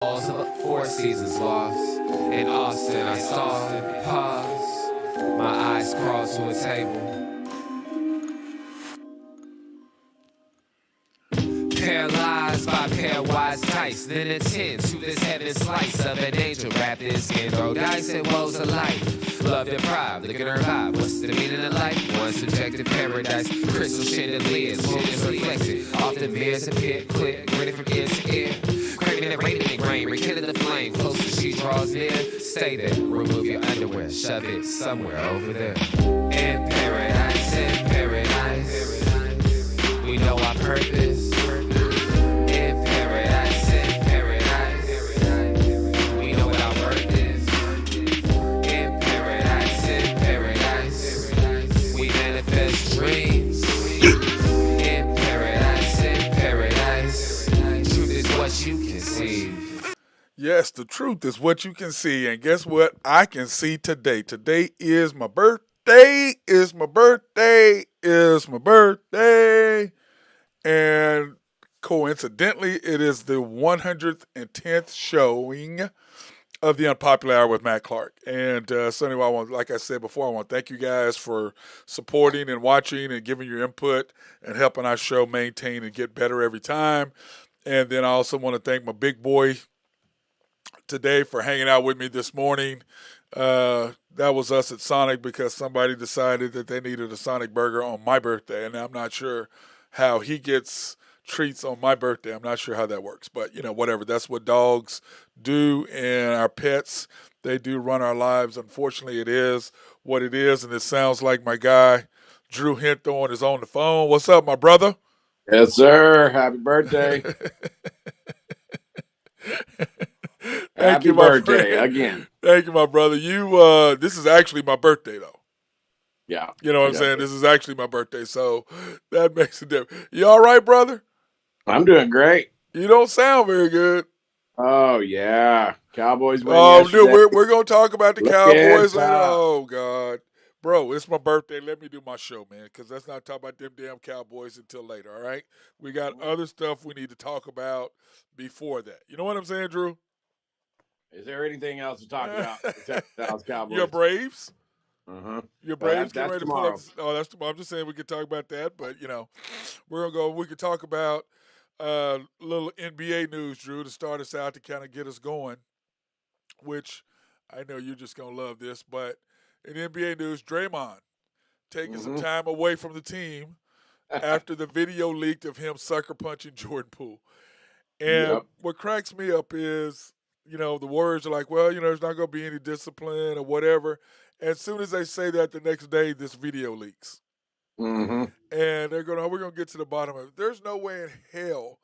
Walls of 4 seasons lost. In Austin, I saw pause. My eyes crawled to a table. Paralyzed by pairwise dice, then attend to this heaven slice of an angel wrapped in skin. Throw dice and woes of life. Love deprived, look at her vibe. What's the meaning of life? One subjective paradise. Crystal chandeliers, moments reflected. Often bears a pit, quick, grinning from ear to ear. Craving and raining in grain, rekindle the flame. Closer she draws near. Stay there, remove your underwear, shove it somewhere over there. In paradise, we know our purpose. In paradise, we know what our worth is. In paradise, we manifest dreams. In paradise, truth is what you conceive. Yes, the truth is what you can see. And guess what? I can see today. Today is my birthday. Is my birthday. Is my birthday. And coincidentally, it is the 110th showing of the Unpopular Hour with Matt Clark. And so anyway, like I said before, I want to thank you guys for supporting and watching and giving your input and helping our show maintain and get better every time. And then I also want to thank my big boy today for hanging out with me this morning. That was us at Sonic because somebody decided that they needed a Sonic burger on my birthday, and I'm not sure how he gets treats on my birthday. I'm not sure how that works, but whatever. That's what dogs do, and our pets, they do run our lives. Unfortunately, it is what it is, and it sounds like my guy Drew Hinthorn is on the phone. What's up, my brother? Yes, sir. Happy birthday. Thank Happy you, my birthday friend. again. Thank you, my brother. This is actually my birthday, though. Yeah. You know what I'm saying? This is actually my birthday, so that makes a difference. You all right, brother? I'm doing great. You don't sound very good. Oh, yeah. Cowboys win Oh, dude, yesterday. we're going to talk about the Look Cowboys at later. top. Oh, God. Bro, it's my birthday. Let me do my show, man, because let's not talk about them damn Cowboys until later, all right? We got other stuff we need to talk about before that. You know what I'm saying, Drew? Is there anything else to talk about except Dallas Cowboys? Your Braves? Uh-huh. Your Well, Braves getting that's ready to pull up. tomorrow. Oh, that's tomorrow. I'm just saying we could talk about that, but we're gonna go. We could talk about little NBA news, Drew, to start us out to kind of get us going. Which I know you're just gonna love this, but in NBA news, Draymond taking some time away from the team after the video leaked of him sucker punching Jordan Poole. And Yep. what cracks me up is, the words are like, well, there's not going to be any discipline or whatever. And as soon as they say that, the next day, this video leaks. Mm-hmm. And we're going to get to the bottom of it. There's no way in hell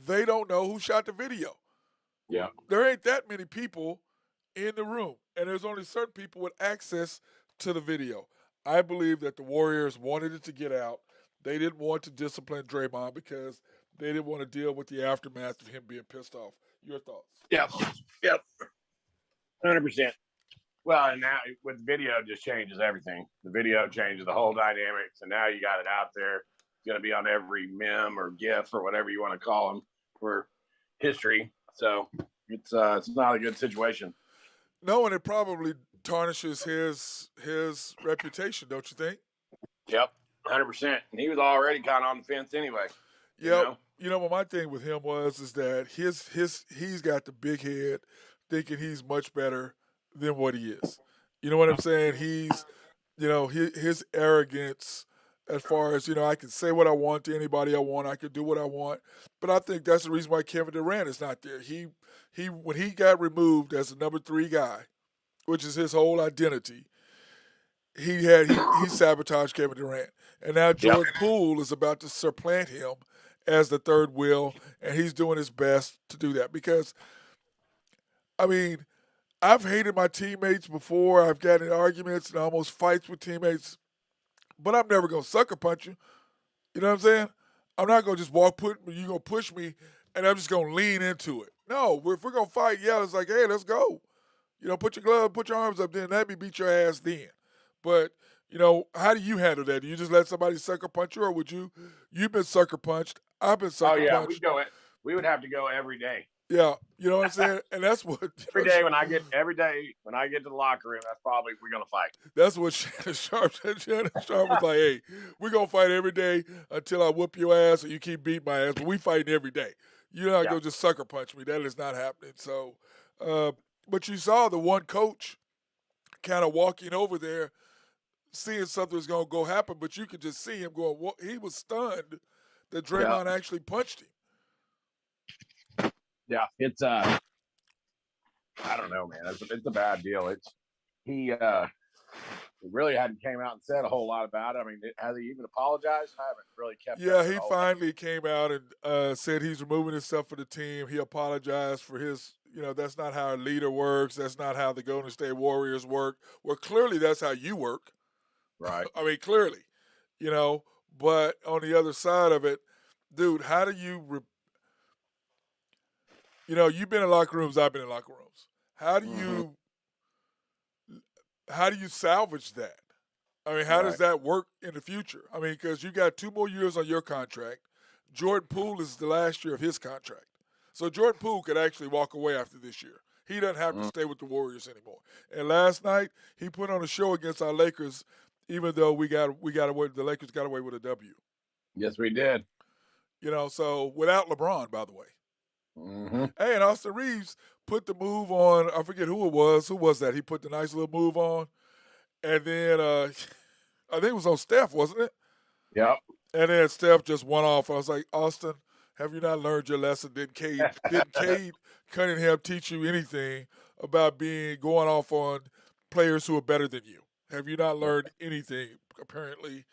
they don't know who shot the video. Yeah. There ain't that many people in the room. And there's only certain people with access to the video. I believe that the Warriors wanted it to get out. They didn't want to discipline Draymond because they didn't want to deal with the aftermath of him being pissed off. Your thoughts? Yep. 100%. Well, and now with video, it just changes everything. The video changes the whole dynamics, and now you got it out there. It's going to be on every meme or GIF or whatever you want to call them for history. So it's not a good situation. No, and it probably tarnishes his reputation, don't you think? Yep, 100%. And he was already kind of on the fence anyway. Yep. What my thing with him is that he's got the big head, thinking he's much better than what he is. You know what I'm saying? He's, his arrogance as far as, I can say what I want to anybody I want, I can do what I want. But I think that's the reason why Kevin Durant is not there. He when he got removed as the number 3 guy, which is his whole identity, he sabotaged Kevin Durant. And now Jordan Poole is about to supplant him as the third wheel, and he's doing his best to do that. Because, I've hated my teammates before. I've gotten in arguments and almost fights with teammates, but I'm never going to sucker punch you. You know what I'm saying? I'm not going to just you're going to push me, and I'm just going to lean into it. No, if we're going to fight, it's like, hey, let's go. Put your glove, put your arms up, then let me beat your ass then. But, how do you handle that? Do you just let somebody sucker punch you, or would you've been sucker punched, I've been sucker punched. We would have to go every day. Yeah, you know what I'm saying? And that's what Every day when I get to the locker room, that's probably we're gonna fight. that's what Shannon Sharp said. Shannon Sharp was like, "Hey, we're gonna fight every day until I whoop your ass or you keep beating my ass, but we fighting every day. You're not Yeah, gonna just sucker punch me. That is not happening." So, uh, but you saw the one coach kind of walking over there, seeing something was gonna go happen, but you could just see him going. He was stunned that yeah, Draymond actually punched him. yeah. It's I don't know, man. It's a bad deal. He really hadn't came out and said a whole lot about it. I mean, has he even apologized? I haven't really kept up Yeah, with he the whole thing. finally came out and said he's removing himself from the team. He apologized for his, that's not how a leader works. That's not how the Golden State Warriors work. Well, clearly that's how you work. Right. I mean, clearly, you know. But on the other side of it, dude, how do you've been in locker rooms. I've been in locker rooms. How do Mm-hmm. you how do you salvage that? I mean, how does Right. that work in the future? I mean, because you got 2 more years on your contract. Jordan Poole is the last year of his contract. So Jordan Poole could actually walk away after this year. He doesn't have to Mm. stay with the Warriors anymore. And last night he put on a show against our Lakers, even though we got away. The Lakers got away with a W. Yes, we did. So without LeBron, by the way. Mm-hmm. Hey, and Austin Reeves put the move on. I forget who it was. Who was that? He put the nice little move on, and then I think it was on Steph, wasn't it? Yep. And then Steph just went off. I was like, Austin, have you not learned your lesson? Didn't Cade Cunningham teach you anything about going off on players who are better than you? Have you not learned anything? Apparently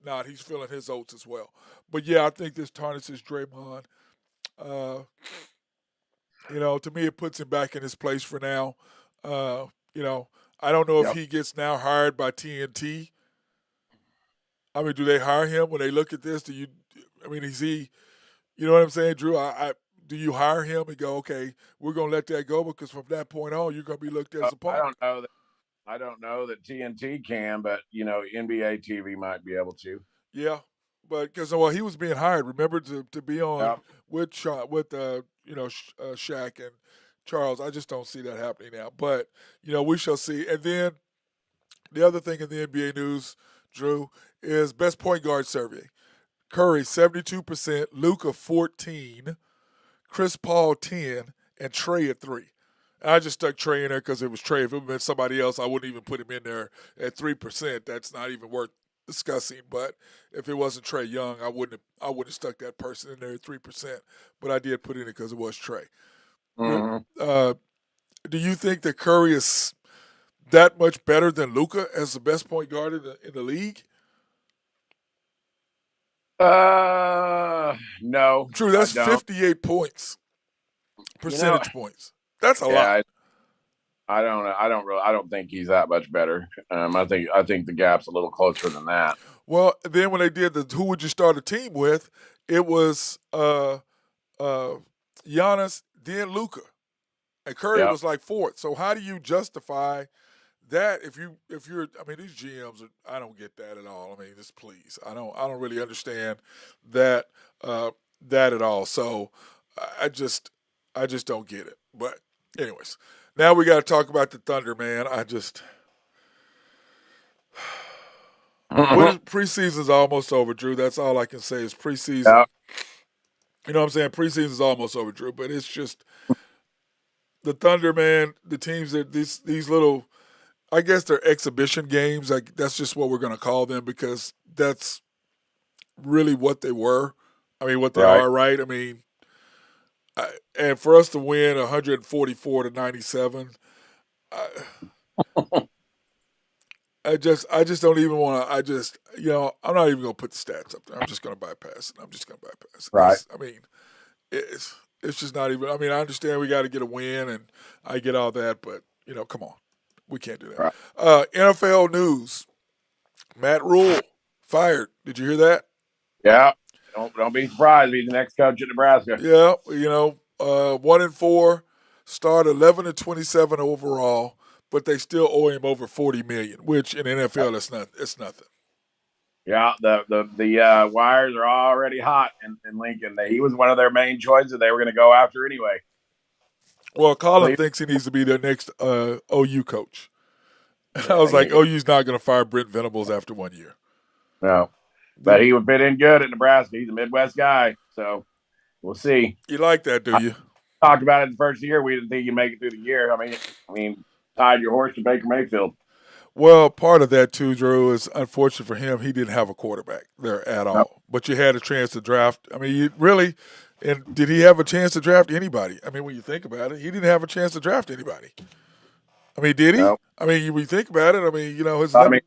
not. He's feeling his oats as well. But yeah, I think this tarnishes Draymond. Uh, to me, it puts him back in his place for now. Uh, you know, I don't know if Yep. he gets now hired by TNT. I mean, do they hire him when they look at this? I mean, is he? You know what I'm saying, Drew? Do you hire him and go, okay, we're gonna let that go because from that point on, you're gonna be looked at as a I punk. don't know that. I don't know that TNT can, but NBA TV might be able to. Yeah, but because he was being hired, remember to be on Yep. with Shaq and Charles. I just don't see that happening now. But we shall see. And then the other thing in the NBA news, Drew, is best point guard survey. Curry 72%, Luca 14, Chris Paul 10, and Trey at 3. I just stuck Trey in there because it was Trey. If it had been somebody else, I wouldn't even put him in there at 3%. That's not even worth discussing. But if it wasn't Trey Young, I wouldn't have stuck that person in there at 3%. But I did put in it because it was Trey. Mm-hmm. Do you think that Curry is that much better than Luca as the best point guard in the league? No, True, I that's don't. 58 points, You know, percentage points. That's a lot. yeah, I don't. I don't think he's that much better. I think the gap's a little closer than that. Well, then when they did the who would you start a team with, it was Giannis, then Luca, and Curry Yep. was like fourth. So how do you justify that if you're? I mean, these GMs I don't get that at all. I mean, just please, I don't really understand that that at all. So I just I just don't get it. But anyways, now we got to talk about the Thunder, man. What is Mm-hmm. preseason's almost over, Drew. That's all I can say is preseason. Yep. You know what I'm saying? Preseason's almost over, Drew. But it's just the Thunder, man. The teams that these little, I guess they're exhibition games. Like that's just what we're gonna call them because that's really what they were. I mean, what they Right. are, right? I mean, and for us to win 144 to 97, I, I just don't even want to. I'm not even gonna put the stats up there. I'm just gonna bypass it. I'm just gonna bypass it Right. because I mean, it's just not even. I mean, I understand we got to get a win, and I get all that, but come on, we can't do that. Right. NFL news: Matt Rule fired. Did you hear that? Yeah. Don't be surprised. He's the next coach at Nebraska. Yeah, 1-4, start 11-27 overall, but they still owe him over $40 million, which in NFL it's nothing. Yeah, the wires are already hot in Lincoln. He was one of their main choices they were going to go after anyway. Well, Colin Cleveland, thinks he needs to be their next OU coach. And I yeah, was he like, ain't OU's not going to fire Brent Venables after 1 year. no, but The, he would fit in good at Nebraska. He's a Midwest guy, so we'll see. you like that, do I you? talked about it the first year. We didn't think you'd make it through the year. I mean, tied your horse to Baker Mayfield. Well, part of that too, Drew, is unfortunate for him. He didn't have a quarterback there at No, all. But you had a chance to draft. I mean, you really, and did he have a chance to draft anybody? I mean, when you think about it, he didn't have a chance to draft anybody. I mean, did he? no. I mean, when you think about it, I mean, his I number. mean,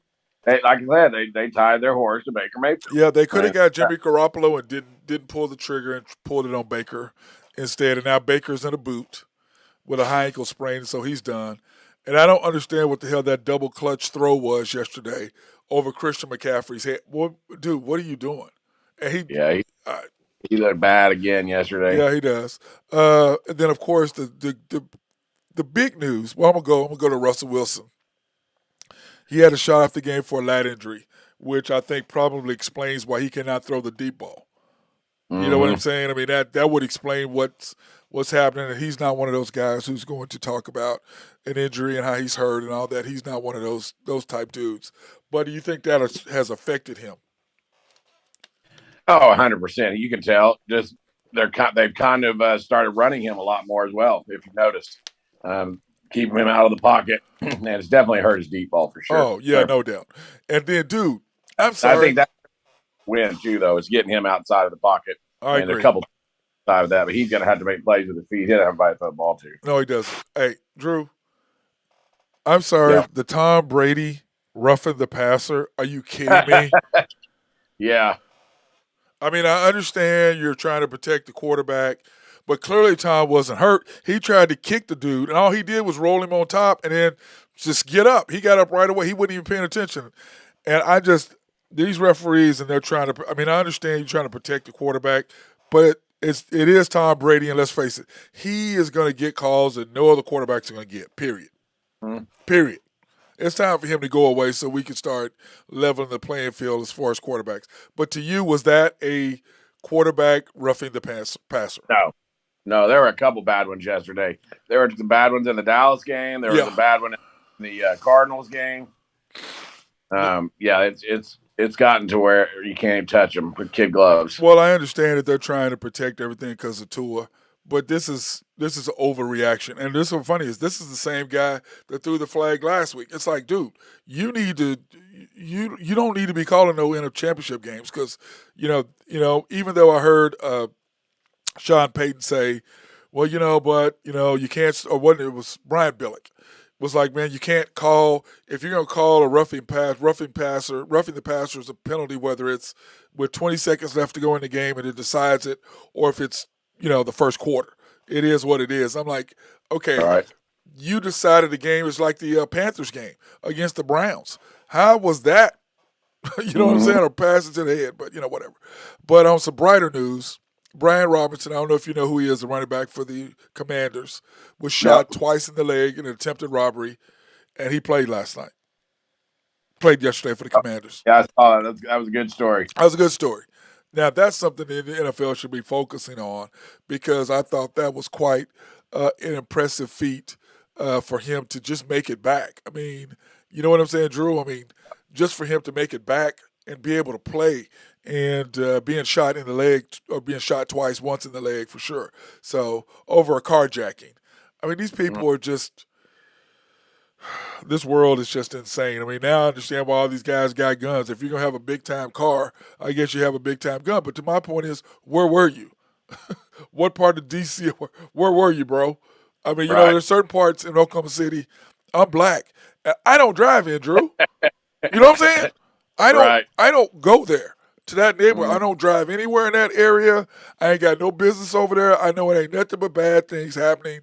like I said, they tied their horse to Baker Mayfield. Yeah, they could have And, got Jimmy Garoppolo and didn't pull the trigger and pulled it on Baker instead. And now Baker's in a boot with a high ankle sprain, so he's done. And I don't understand what the hell that double clutch throw was yesterday over Christian McCaffrey's head. Well, dude, what are you doing? And yeah, uh, he looked bad again yesterday. yeah, he does. And then of course the big news. Well, I'm gonna go to Russell Wilson. He had a shot off the game for a lat injury, which I think probably explains why he cannot throw the deep ball. You know what I'm Mm-hmm. saying? I mean that would explain what's happening. And he's not one of those guys who's going to talk about an injury and how he's hurt and all that. He's not one of those type dudes. But do you think that has affected him? Oh, 100%. You can tell. Just they've kind of started running him a lot more as well. If you noticed, keeping him out of the pocket, and it's definitely hurt his deep ball for sure. Oh yeah, no doubt. And then, dude, I'm I sorry. think that win too, though, is getting him outside of the pocket. I And a agree. couple side of that, but he's going to have to make plays with his feet. He'll have to fight for the ball too. No, he doesn't. Hey, Drew, I'm sorry. Yeah, The Tom Brady roughing the passer. Are you kidding me? yeah, I mean, I understand you're trying to protect the quarterback, but clearly Tom wasn't hurt. He tried to kick the dude, and all he did was roll him on top and then just get up. He got up right away. He wasn't even paying attention. And these referees, and they're trying to, I mean, I understand you're trying to protect the quarterback, but it is Tom Brady, and let's face it, he is going to get calls that no other quarterbacks are going to get, period. Mhm. Period. It's time for him to go away so we can start leveling the playing field as far as quarterbacks. But to you, was that a quarterback roughing the passer? no, no. There were a couple bad ones yesterday. There were the bad ones in the Dallas game. There was Yeah. a bad one in the Cardinals game. Yeah, it's gotten to where you can't even touch them with kid gloves. Well, I understand that they're trying to protect everything because of Tua, but this is an overreaction. And this is what's funny is this is the same guy that threw the flag last week. It's like, dude, you need to you don't need to be calling no end of championship games because even though I heard Sean Payton say, well, but you can't, or what it was Brian Billick was like, man, you can't call if you're gonna call a roughing the passer is a penalty, whether it's with 20 seconds left to go in the game and it decides it, or if it's the first quarter. It is what it is. I'm like, okay, All right. you decided the game is like the Panthers game against the Browns. How was that? You know what I'm saying? Or pass it to the head, but whatever. But on some brighter news, Brian Robinson, I don't know if you know who he is, the running back for the Commanders, was shot Yep. twice in the leg in an attempted robbery, and he played last night. Played yesterday for the Commanders. Yeah, I saw that. That was a good story. That was a good story. Now, that's something that the NFL should be focusing on because I thought that was quite an impressive feat for him to just make it back. I mean, you know what I'm saying, Drew? I mean, just for him to make it back and be able to play and being shot in the leg or being shot twice, once in the leg for sure. So, over a carjacking. I mean, these people are just this world is just insane. I mean, now I understand why all these guys got guns. If you're gonna have a big time car, I guess you have a big time gun. But to my point is, where were you? What part of DC? Where were you, bro? I mean, Right. there's certain parts in Oklahoma City. I'm black. I don't drive in, Drew. You know what I'm saying? I don't. Right. I don't go there to that neighborhood. Mhm. I don't drive anywhere in that area. I ain't got no business over there. I know it ain't nothing but bad things happening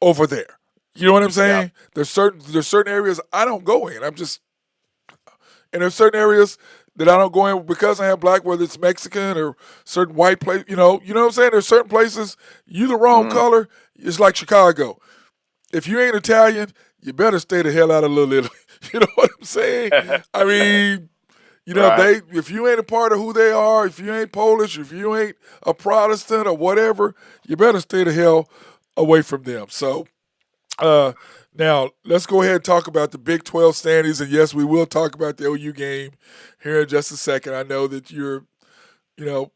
over there. You know what I'm saying? There's certain areas I don't go in. And there's certain areas that I don't go in because I am black, whether it's Mexican or certain white place. You know what I'm saying? There's certain places you the wrong color. It's like Chicago. If you ain't Italian, you better stay the hell out of Little Italy. You know what I'm saying? I mean, Right. if you ain't a part of who they are, if you ain't Polish, if you ain't a Protestant or whatever, you better stay the hell away from them. So now let's go ahead and talk about the Big 12 standings. And yes, we will talk about the OU game here in just a second. I know that you're, you know,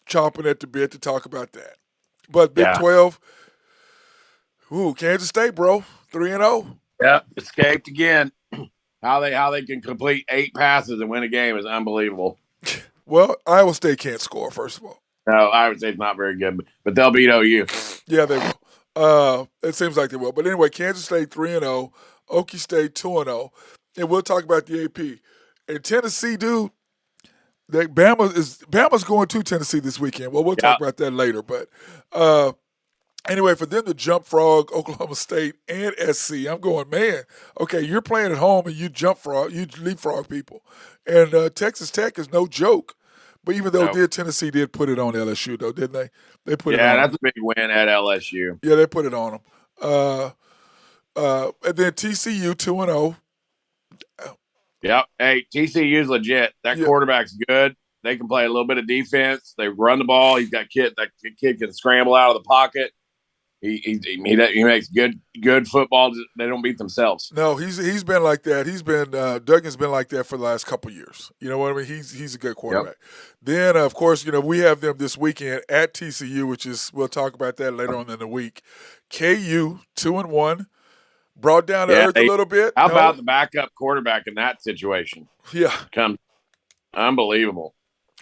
chomping at the bit to talk about that. But Big Yeah. 12, Kansas State, bro, 3-0. Yep. Escaped again. How they can complete 8 passes and win a game is unbelievable. Well, Iowa State can't score, first of all. No, Iowa State's not very good, but they'll beat OU. Yeah, they will. It seems like they will. But anyway, Kansas State 3-0, Okie State 2-0, and we'll talk about the AP. And Tennessee, dude, Bama's going to Tennessee this weekend. Well, we'll talk about that later. But anyway, for them to jump frog Oklahoma State and SC, I'm going, man, okay, you're playing at home and you leapfrog people. And Texas Tech is no joke. But even though Tennessee did put it on LSU, though, didn't they? They put it on that's a big win at LSU. Yeah, they put it on them. And then TCU 2-0. Yep. Hey, TCU's legit. That quarterback's good. They can play a little bit of defense. They run the ball. He's got that kid can scramble out of the pocket. He makes good football. They don't beat themselves. No, he's been like that. Duggan's been like that for the last couple of years. You know what I mean? He's a good quarterback. Yep. Then of course, we have them this weekend at TCU, which is we'll talk about that later on in the week. KU 2-1, brought down to earth a little bit. How about the backup quarterback in that situation? Yeah, unbelievable.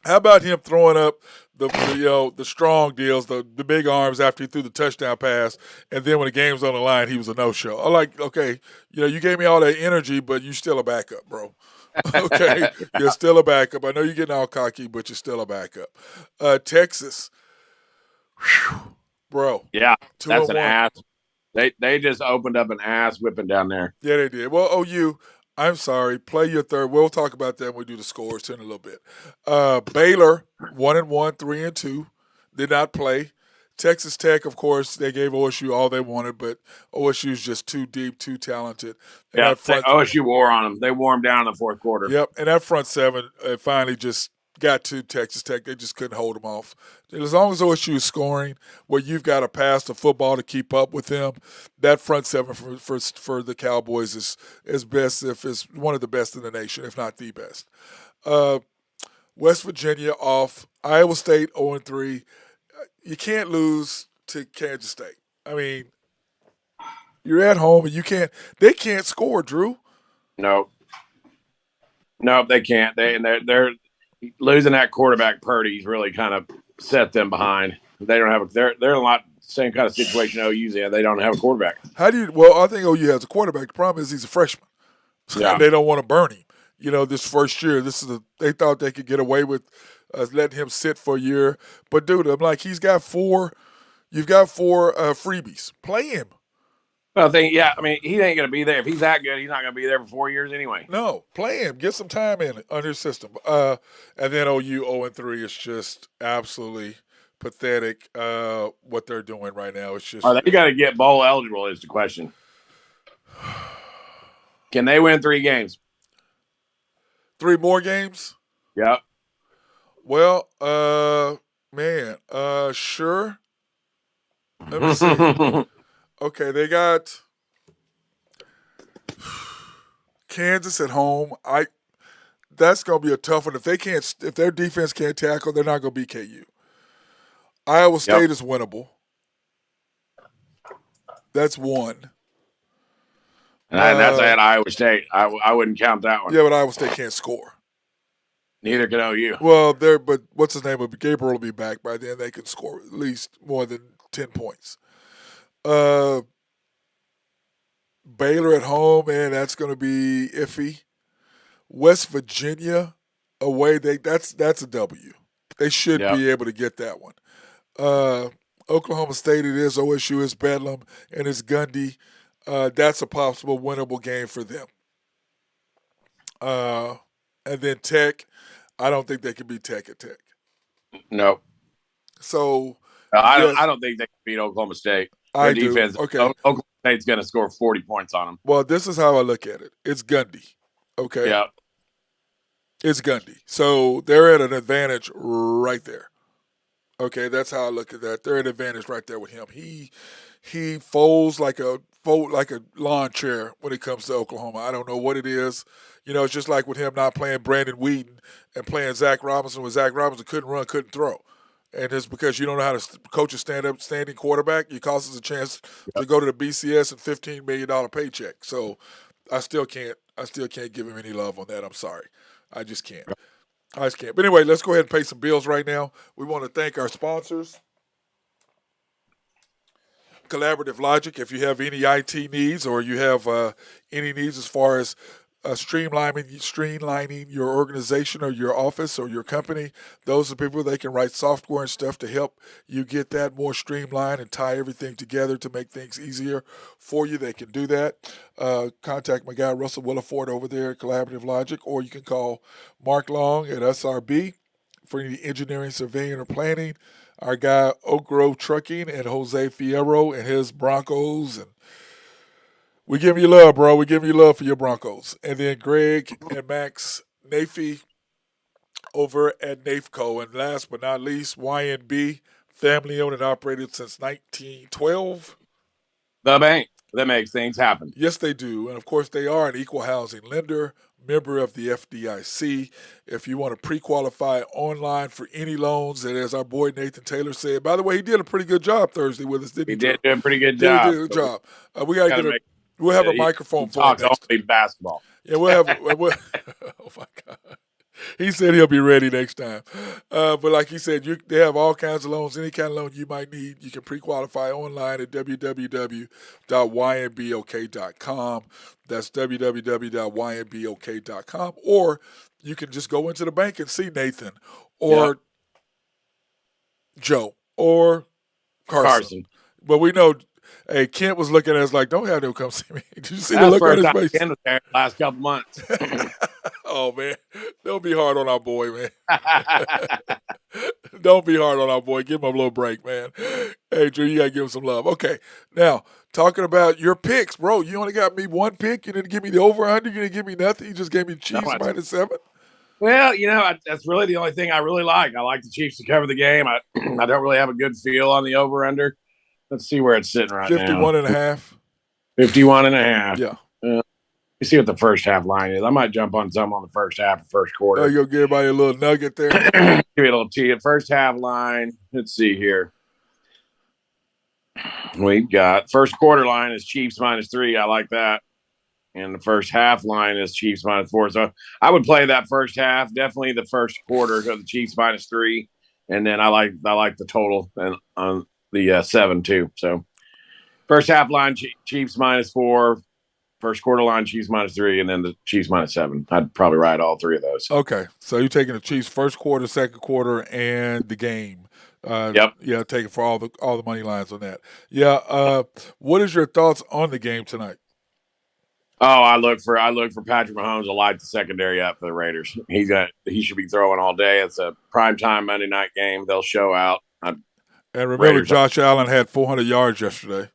How about him throwing up the strong deals, the big arms after he threw the touchdown pass, and then when the game's on the line, he was a no-show. I'm like, okay, you gave me all that energy, but you're still a backup, bro. Okay, you're still a backup. I know you're getting all cocky, but you're still a backup. Texas, bro. Yeah, that's an ass. They just opened up an ass whipping down there. Yeah, they did. Well, OU, I'm sorry. Play your third. We'll talk about that when we do the scores in a little bit. Baylor 1-1, 3-2, did not play. Texas Tech, of course, they gave OSU all they wanted, but OSU's just too deep, too talented. And OSU wore on them. They wore them down in the fourth quarter. Yep, and that front seven finally just got to Texas Tech. They just couldn't hold them off. As long as OSU is scoring, where you've got to pass the football to keep up with them, that front seven for the Cowboys is best, if it's one of the best in the nation, if not the best. West Virginia off. Iowa State 0-3. You can't lose to Kansas State. I mean, you're at home and they can't score, Drew. No, they can't. They're losing that quarterback. Purdy's really kind of set them behind. They don't have they're in a lot same kind of situation OU's in. They don't have a quarterback. I think OU has a quarterback. The problem is he's a freshman. Yeah. They don't want to burn him. This first year, they thought they could get away with letting him sit for a year. But dude, I'm like, you've got four freebies. Play him. Well, he ain't going to be there. If he's that good, he's not going to be there for 4 years anyway. No, play him. Get some time in under his system. And then OU 0-3 is just absolutely pathetic. What they're doing right now, it's just. They got to get bowl eligible is the question. Can they win 3 games? 3 more games? Yep. Well, sure. Let me see. Okay, they got Kansas at home. That's going to be a tough one. If their defense can't tackle, they're not going to beat KU. Iowa State is winnable. That's one. And that's at Iowa State. I wouldn't count that one. Yeah, but Iowa State can't score. Neither can OU. Well, but what's his name? Gabriel will be back by then. They can score at least more than 10 points. Baylor at home, man, that's going to be iffy. West Virginia away, that's a W. They should be able to get that one. Oklahoma State it is, OSU is Bedlam, and it's Gundy. That's a possible winnable game for them. And then Tech, I don't think they can beat Tech at Tech. No. So I don't think they can beat Oklahoma State. Their defense, do. Okay. Oklahoma State's going to score 40 points on them. Well, this is how I look at it. It's Gundy. Okay. Yeah. It's Gundy. So they're at an advantage right there. Okay, that's how I look at that. They're at an advantage right there with him. he folds like a lawn chair when it comes to Oklahoma. I don't know what it is. It's just like with him not playing Brandon Whedon and playing Zach Robinson when Zach Robinson couldn't run, couldn't throw. And it's because you don't know how to coach a standing quarterback. You cost us a chance to go to the BCS and $15 million paycheck. So I still can't give him any love on that. I'm sorry. I just can't. But anyway, let's go ahead and pay some bills right now. We want to thank our sponsors. Collaborative Logic. If you have any IT needs or you have any needs as far as streamlining your organization or your office or your company, those are people that can write software and stuff to help you get that more streamlined and tie everything together to make things easier for you. They can do that. Contact my guy Russell Williford over there at Collaborative Logic, or you can call Mark Long at SRB for any engineering, surveying, or planning. Our guy Oak Grove Trucking and Jose Fierro and his Broncos, and we give you love, bro. We give you love for your Broncos. And then Greg and Max Nafee over at Nafeco. And last but not least, YNB, family owned and operated since 1912. The bank that makes things happen. Yes, they do. And of course, they are an equal housing lender, member of the FDIC. If you want to pre-qualify online for any loans, and as our boy Nathan Taylor said, by the way, he did a pretty good job Thursday with us, didn't he? He did do a pretty good job. Did a good job. We got to get we'll have a microphone for him next time. Basketball. Yeah, we'll have. Oh my God. He said he'll be ready next time. But like he said, they have all kinds of loans, any kind of loan you might need. You can pre-qualify online at www.ynbok.com. That's www.ynbok.com. Or you can just go into the bank and see Nathan or Joe or Carson. But we know, hey, Kent was looking at us like, don't have them come see me. Did you see the look on his face? Kent was there the last couple months. Oh, man. Don't be hard on our boy, man. Don't be hard on our boy. Give him a little break, man. Hey, Drew, you got to give him some love. Okay. Now, talking about your picks, bro, you only got me one pick. You didn't give me the over-under. You didn't give me nothing. You just gave me Chiefs -7. Well, that's really the only thing I really like. I like the Chiefs to cover the game. I don't really have a good feel on the over-under. Let's see where it's sitting right 51.5. 51.5. Yeah. You see what the first half line is. I might jump on some on the first half or first quarter. Oh, you'll give everybody a little nugget there. Give me a little tea. First half line. Let's see here. We've got first quarter line is Chiefs -3. I like that. And the first half line is Chiefs -4. So I would play that first half. Definitely the first quarter of the Chiefs -3. And then I like the total and on the 7 too. So first half line Chiefs -4. First quarter line, Chiefs -3, and then the Chiefs -7. I'd probably ride all three of those. Okay, so you're taking the Chiefs first quarter, second quarter, and the game. Yep. Yeah, taking for all the money lines on that. Yeah. What is your thoughts on the game tonight? Oh, I look for Patrick Mahomes to light the secondary up for the Raiders. He should be throwing all day. It's a primetime Monday night game. They'll show out. And remember, Josh Allen had 400 yards yesterday.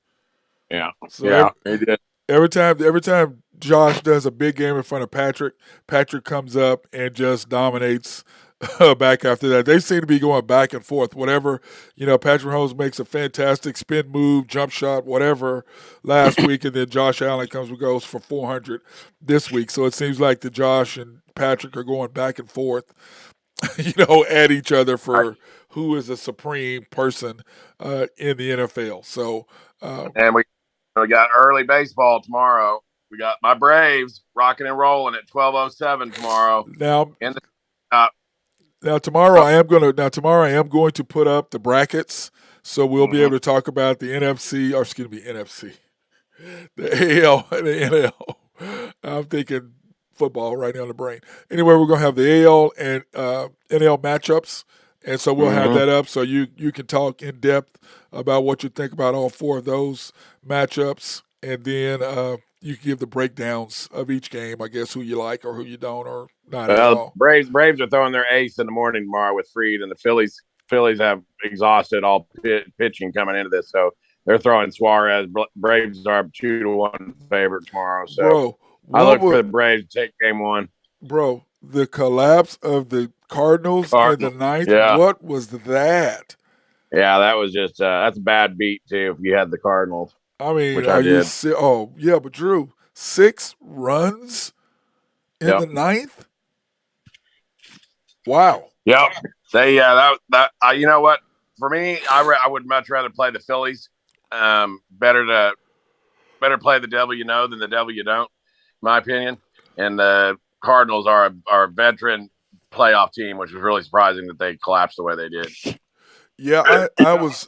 Yeah. So he did. Every time Josh does a big game in front of Patrick comes up and just dominates back after that. They seem to be going back and forth. Whatever, Patrick Mahomes makes a fantastic spin move, jump shot, whatever last week, and then Josh Allen goes for 400 this week. So it seems like the Josh and Patrick are going back and forth, at each other for who is a supreme person in the NFL. So, and we got early baseball tomorrow. We got my Braves rocking and rolling at 12:07 tomorrow. Now tomorrow I am going to put up the brackets, so we'll be able to talk about the NFC, the AL and the NL. I'm thinking football right now in the brain. Anyway, we're going to have the AL and NL matchups, and so we'll have that up so you can talk in depth about what you think about all four of those matchups, and then you can give the breakdowns of each game, I guess, who you like or who you don't or not at all. Braves are throwing their ace in the morning tomorrow with Fried, and the Phillies have exhausted all pitching coming into this, so they're throwing Suarez. Braves are 2-1 favorite tomorrow, so bro, I look for the Braves to take game one. Bro, the collapse of the Cardinals in the ninth, what was that? Yeah, that was just that's a bad beat too. If you had the Cardinals, I mean, which are I you? did. Oh, yeah, but Drew, 6 runs in Yep. the ninth. Wow. Yep. They you know what? For me, I would much rather play the Phillies. Better play the devil you know than the devil you don't, in my opinion. And the Cardinals are a veteran playoff team, which was really surprising that they collapsed the way they did. Yeah, I was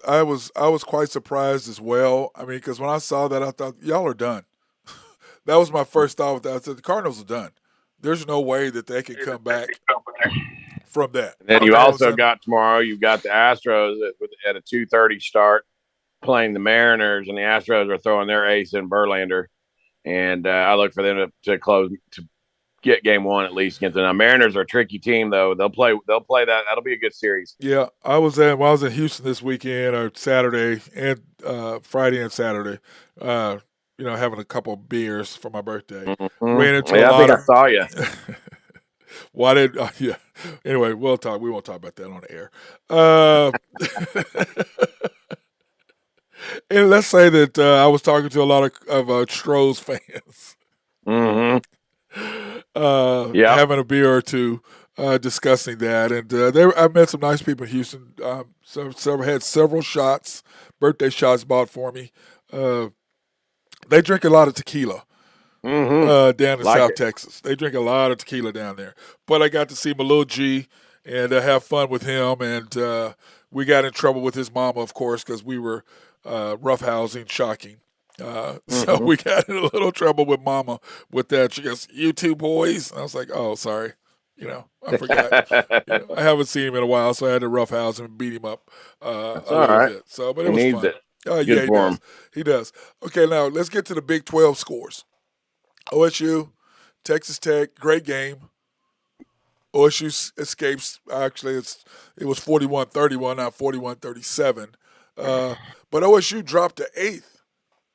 quite surprised as well. I mean, because when I saw that, I thought y'all are done. That was my first thought with that. I said the Cardinals are done. There's no way that they can come back from that. And then Okay, you all of a also sudden, got tomorrow. You've got the Astros at a 2:30 start playing the Mariners, and the Astros are throwing their ace in Verlander. And I look for them to close to get game one at least against them. Now, Mariners are a tricky team though. They'll play that. That'll be a good series. yeah, I was in Houston this weekend or Saturday and Friday and Saturday. Uh, having a couple of beers for my birthday. Ran into a Yeah, I lot think I of. saw you. Why did? Yeah. Anyway, we'll talk. We won't talk about that on the air. Uh, and let's say that I was talking to a lot of Strohs fans, Mm-hmm. Yep. having a beer or two, discussing that, and I met some nice people in Houston. Had several shots, birthday shots bought for me. Uh, they drink a lot of tequila. Mm-hmm. Down in Like South it. Texas. They drink a lot of tequila down there. But I got to see my little G and have fun with him. And we got in trouble with his mama, of course, because we were roughhousing, shocking. So Mm-hmm. we got in a little trouble with mama with that. She goes, "You two boys." And I was like, "Oh, sorry." I forgot. I haven't seen him in a while, so I had to roughhouse him and beat him up That's a all little right. bit. So, but it He was needs fun. it. Yeah, Good he for does. him. He does. Okay, now let's get to the Big 12 scores. OSU, Texas Tech, great game. OSU escapes. Actually, it was 41-31, not 41-37. But OSU dropped to eighth,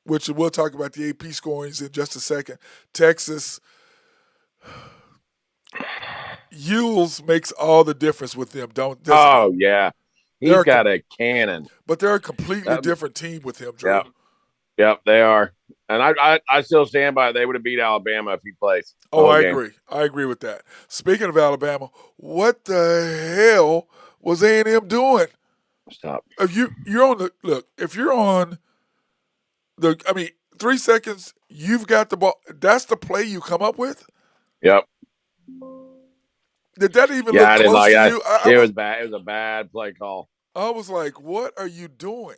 which we'll talk about the AP scorings in just a second. Texas, Yules makes all the difference with them, doesn't he? Oh yeah, he's They're got a cannon. but they're a completely That, different team with him, Drew. yep, yep, they are. And I still stand by it. They would have beat Alabama if he plays the Oh, whole I game. agree. I agree with that. Speaking of Alabama, what the hell was A&M doing? Stop. If you're on the look, if you're on I mean, 3 seconds, you've got the ball. That's the play you come up with. Yep. Did that even Yeah, look I didn't close like to that. you? It was bad. It was a bad play call. I was like, what are you doing?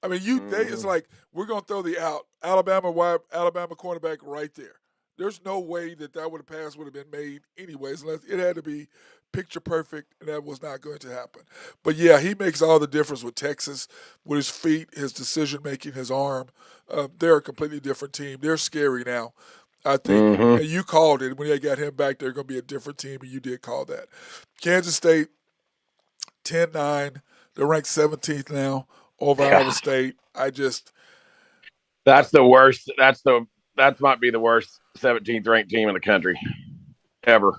I mean, it's Mm-hmm. like we're gonna throw the Alabama cornerback right there. There's no way that would have pass would have been made anyways, unless it had to be picture perfect, and that was not going to happen. But yeah, he makes all the difference with Texas, with his feet, his decision making, his arm. They're a completely different team. They're scary now, I think. Mm-hmm. And you called it when they got him back. They're going to be a different team, and you did call that. Kansas State 10-9. They're ranked 17th now over Iowa Yeah, State. that's the worst. That might be the worst 17th ranked team in the country ever.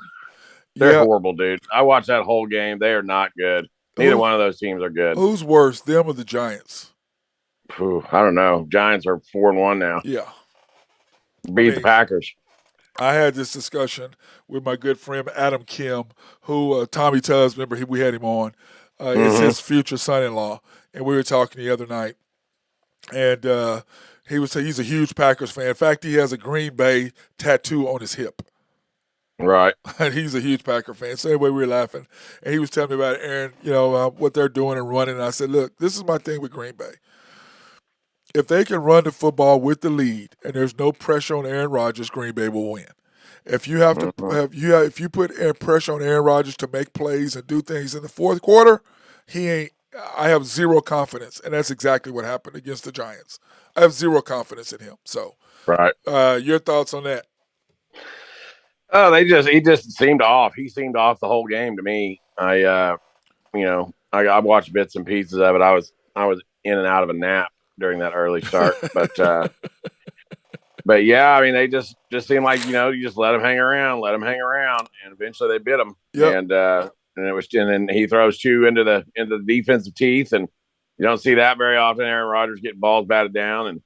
They're Yeah. horrible, dude. I watched that whole game. They are not good. Neither Who one of those teams are good. who's worse, them or the Giants? I don't know. Giants are 4-1 now. Yeah. I Beat the mean, Packers. I had this discussion with my good friend Adam Kim, who Tommy Tubbs, remember we had him on. It's Mm-hmm. his future son-in-law, and we were talking the other night, and he's a huge Packers fan. In fact, he has a Green Bay tattoo on his hip. Right. And he's a huge Packer fan. So anyway, we were laughing, and he was telling me about Aaron, what they're doing and running. And I said, look, this is my thing with Green Bay. If they can run the football with the lead, and there's no pressure on Aaron Rodgers, Green Bay will win. If you have to Mm-hmm. if you put pressure on Aaron Rodgers to make plays and do things in the fourth quarter, he ain't. I have zero confidence, and that's exactly what happened against the Giants. I have zero confidence in him. So, Right. your thoughts on that? Oh, he just seemed off. He seemed off the whole game to me. I watched bits and pieces of it. I was in and out of a nap during that early start, but yeah, I mean, they just seemed like you just let him hang around, and eventually they bit him. Yep. And then he throws two into the defensive teeth, and You don't see that very often. Aaron Rodgers getting balls batted down, and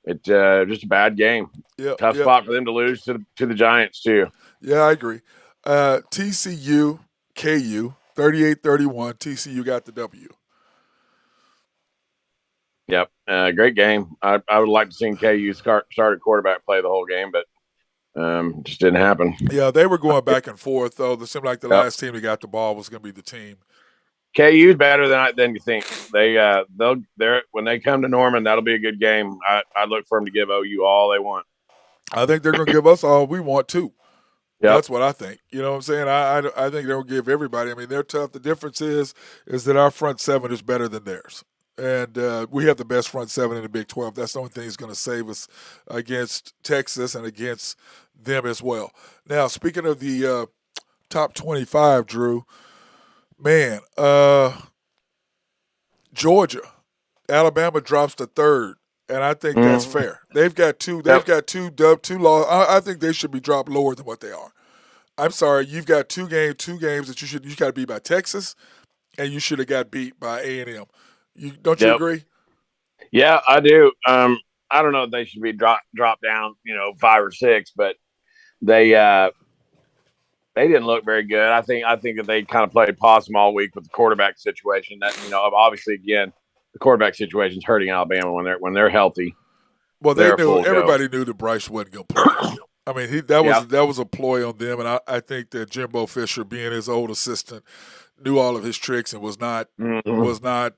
it's just a bad game. Yep, Tough yep. spot for them to lose to the Giants too. Yeah, I agree. TCU, KU, 38-31. TCU got the W. Yep, great game. I would like to see KU started quarterback play the whole game, but just didn't happen. Yeah, they were going back and forth, though. It seemed like the Yep. last team that got the ball was going to be the team. KU's better than you think. They're when they come to Norman, that'll be a good game. I look for them to give OU all they want. I think they're going to give us all we want, too. Yep. That's what I think. You know what I'm saying? I think they'll give everybody. I mean, they're tough. The difference is that our front seven is better than theirs. And we have the best front seven in the Big 12. That's the only thing that's going to save us against Texas and against them as well. Now, speaking of the top 25, Drew, man, Georgia, Alabama drops to third, and I think that's fair. They've got two. They've got two losses. I think they should be dropped lower than what they are. I'm sorry, you've got two games that you got to beat by Texas, and you should have got beat by A&M. Don't you agree? Yeah, I do. I don't know if they should be dropped down, 5 or 6, but they didn't look very good. I think that they kind of played possum all week with the quarterback situation. That obviously again the quarterback situation is hurting Alabama when they're healthy. Well, everybody knew that Bryce wasn't going to play. I mean, that was a ploy on them, and I think that Jimbo Fisher, being his old assistant, knew all of his tricks and was not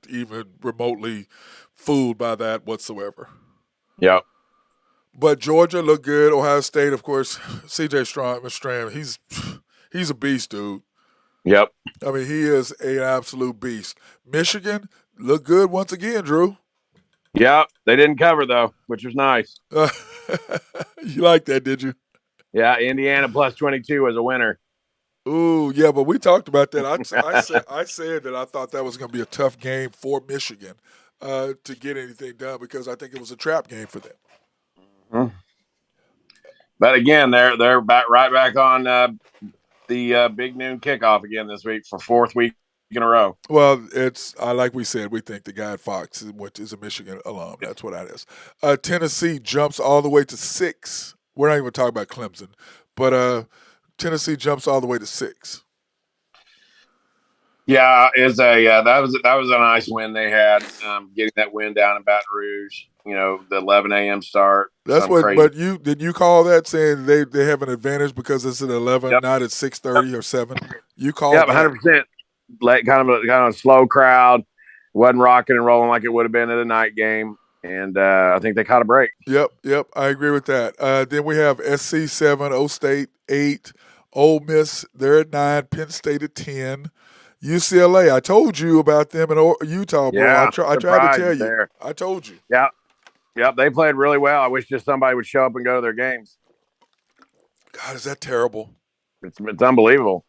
even remotely fooled by that whatsoever. Yeah. But Georgia looked good. Ohio State, of course, C.J. Stroud, he's a beast, dude. Yep. I mean, he is an absolute beast. Michigan looked good once again, Drew. Yeah, they didn't cover, though, which was nice. You like that, did you? Yeah, Indiana plus 22 was a winner. Ooh, yeah, but we talked about that. I said that I thought that was going to be a tough game for Michigan to get anything done because I think it was a trap game for them. Mm-hmm. But again, they're right back on the big noon kickoff again this week for 4th week in a row. Well, it's like we said, we think the guy at Fox, which is a Michigan alum. That's what that is. Tennessee jumps all the way to 6. We're not even talking about Clemson, but Tennessee jumps all the way to 6. Yeah, that was a nice win they had, getting that win down in Baton Rouge. The 11 a.m. start. That's what. Crazy. But did you call that saying they have an advantage because it's at 11, not at 6:30 or 7? You called. Yeah, 100%. Like kind of a slow crowd, wasn't rocking and rolling like it would have been at a night game, and I think they caught a break. Yep, I agree with that. Then we have SC 7, O State 8, Ole Miss they're at 9, Penn State at 10, UCLA. I told you about them in Utah, bro. Yeah, I tried to tell you. There. I told you. Yeah, they played really well. I wish just somebody would show up and go to their games. God, is that terrible? It's unbelievable.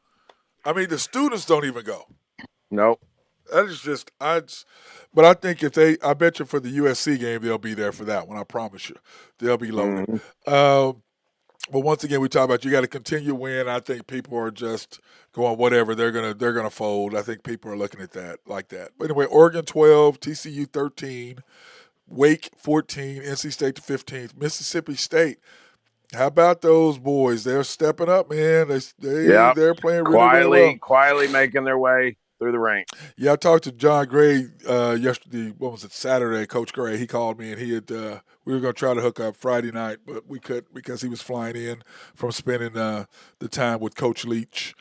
I mean, the students don't even go. Nope. That is just but I think I bet you for the USC game they'll be there for that one. I promise you, they'll be loaded. Mm-hmm. But once again, we talk about you got to continue to win. I think people are just going whatever. They're gonna fold. I think people are looking at that like that. But anyway, Oregon 12, TCU 13, Wake 14, NC State to 15th, Mississippi State. How about those boys? They're stepping up, man. They're playing really well. Quietly making their way through the ranks. Yeah, I talked to John Gray yesterday. What was it? Saturday. Coach Gray. He called me and he had. We were going to try to hook up Friday night, but we couldn't because he was flying in from spending the time with Coach Leach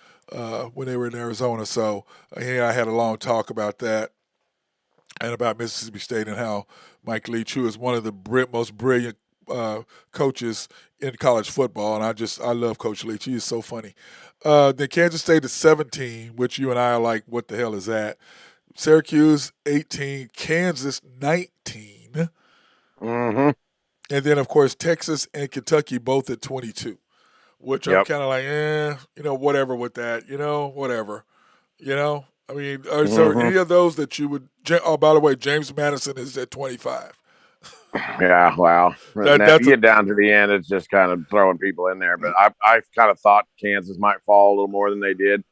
when they were in Arizona. So I had a long talk about that and about Mississippi State and how Mike Leach, who is one of the most brilliant coaches in college football, and I love Coach Leach. He is so funny. Then Kansas State is 17, which you and I are like, what the hell is that? Syracuse 18, Kansas 19. Mm-hmm. And then, of course, Texas and Kentucky both at 22, which I'm kind of like, whatever with that, whatever. I mean, is there any of those that you would – oh, by the way, James Madison is at 25. Yeah, wow. If you get down to the end, it's just kind of throwing people in there. But I kind of thought Kansas might fall a little more than they did.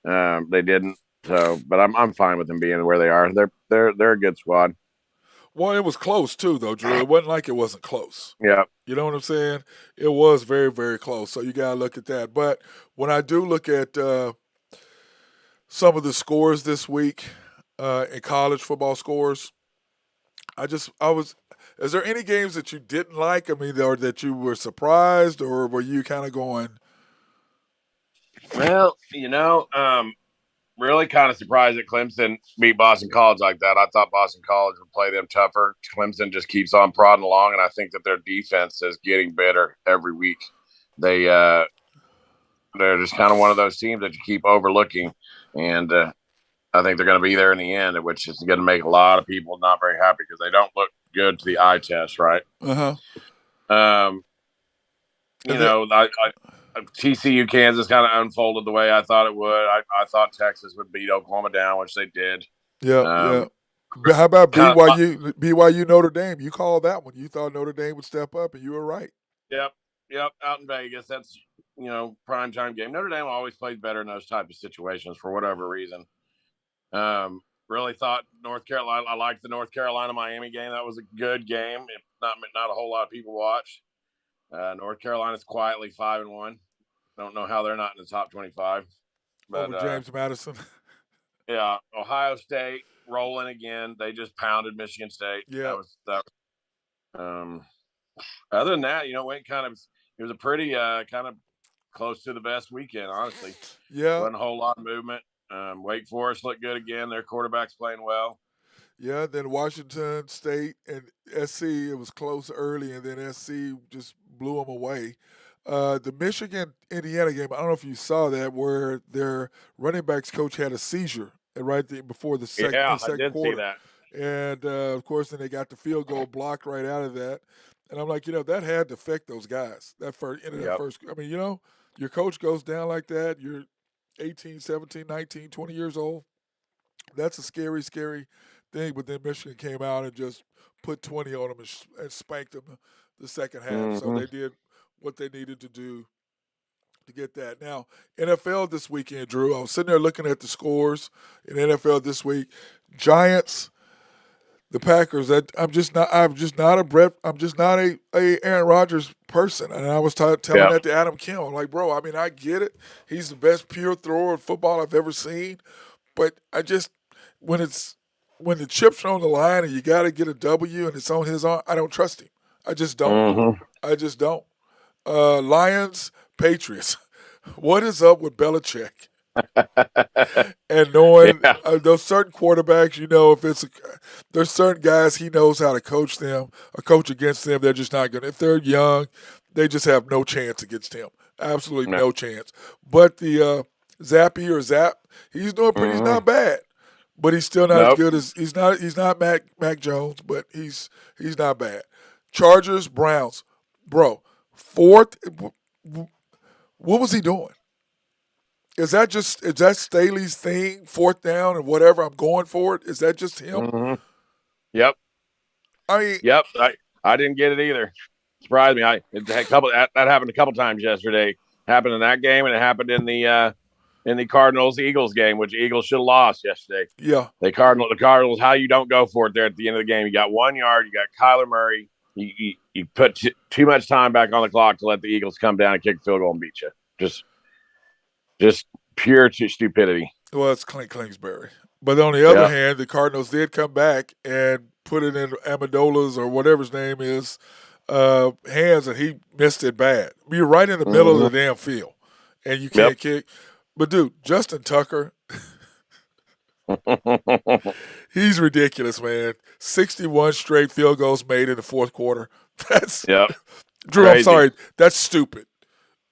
They didn't. So, but I'm fine with them being where they are. They're a good squad. Well, it was close too, though, Drew. It wasn't like it wasn't close. Yeah. You know what I'm saying? It was very, very close. So you got to look at that. But when I do look at some of the scores this week in college football scores, I was. Is there any games that you didn't like? I mean, or that you were surprised, or were you kind of going? Well, really kind of surprised that Clemson beat Boston College like that. I thought Boston College would play them tougher. Clemson just keeps on prodding along, and I think that their defense is getting better every week. They're just kind of one of those teams that you keep overlooking, and I think they're going to be there in the end, which is going to make a lot of people not very happy because they don't look good to the eye test, right? TCU Kansas kind of unfolded the way I thought it would. I thought Texas would beat Oklahoma down, which they did. Yeah. How about BYU Notre Dame? You called that one. You thought Notre Dame would step up, and you were right. Yep. Out in Vegas, that's prime time game. Notre Dame always plays better in those type of situations for whatever reason. Really thought North Carolina. I liked the North Carolina Miami game. That was a good game. Not a whole lot of people watched. North Carolina's quietly 5-1. Don't know how they're not in the top 25. But over James Madison. Yeah, Ohio State rolling again. They just pounded Michigan State. Yeah. Other than that, it was a pretty kind of close to the best weekend, honestly. Yeah. Wasn't a whole lot of movement. Wake Forest looked good again. Their quarterback's playing well. Yeah, then Washington State and SC, it was close early, and then SC just blew them away. The Michigan-Indiana game, I don't know if you saw that, where their running backs coach had a seizure before the second quarter. I did see that. And, of course, then they got the field goal blocked right out of that. And I'm like, that had to affect those guys. That first. I mean, your coach goes down like that. You're 18, 17, 19, 20 years old. That's a scary, scary thing. But then Michigan came out and just put 20 on them and spanked them the second half. Mm-hmm. So they did what they needed to do to get that. Now, NFL this weekend, Drew, I was sitting there looking at the scores in NFL this week. Giants, the Packers. I'm just not a Aaron Rodgers person. And I was telling that to Adam Kim. I'm like, bro, I mean, I get it. He's the best pure thrower of football I've ever seen. But I just when the chips are on the line and you got to get a W and it's on his arm, I don't trust him. I just don't. Mm-hmm. I just don't. Lions, Patriots. What is up with Belichick? And knowing those certain quarterbacks, there's certain guys he knows how to coach them or coach against them. They're just not going to. If they're young, they just have no chance against him. Absolutely no chance. But the Zap, he's doing pretty. He's not bad, but he's still not as good as he's not Mac Jones, but he's not bad. Chargers, Browns, bro. Fourth, what was he doing? Is that Staley's thing? Fourth down and whatever, I'm going for it. Is that just him? Mm-hmm. Yep. I mean, yep. I didn't get it either. Surprised me. That happened a couple times yesterday. Happened in that game, and it happened in the Cardinals-Eagles game, which Eagles should have lost yesterday. Yeah. The Cardinals. How you don't go for it there at the end of the game? You got 1 yard. You got Kyler Murray. You put too much time back on the clock to let the Eagles come down and kick a field goal and beat you. Just pure stupidity. Well, it's Clint Kingsbury. But on the other hand, the Cardinals did come back and put it in Amendola's or whatever his name is hands, and he missed it bad. You're right in the middle of the damn field, and you can't kick. But, dude, Justin Tucker, he's ridiculous, man. 61 straight field goals made in the fourth quarter. That's Drew, crazy. I'm sorry. That's stupid.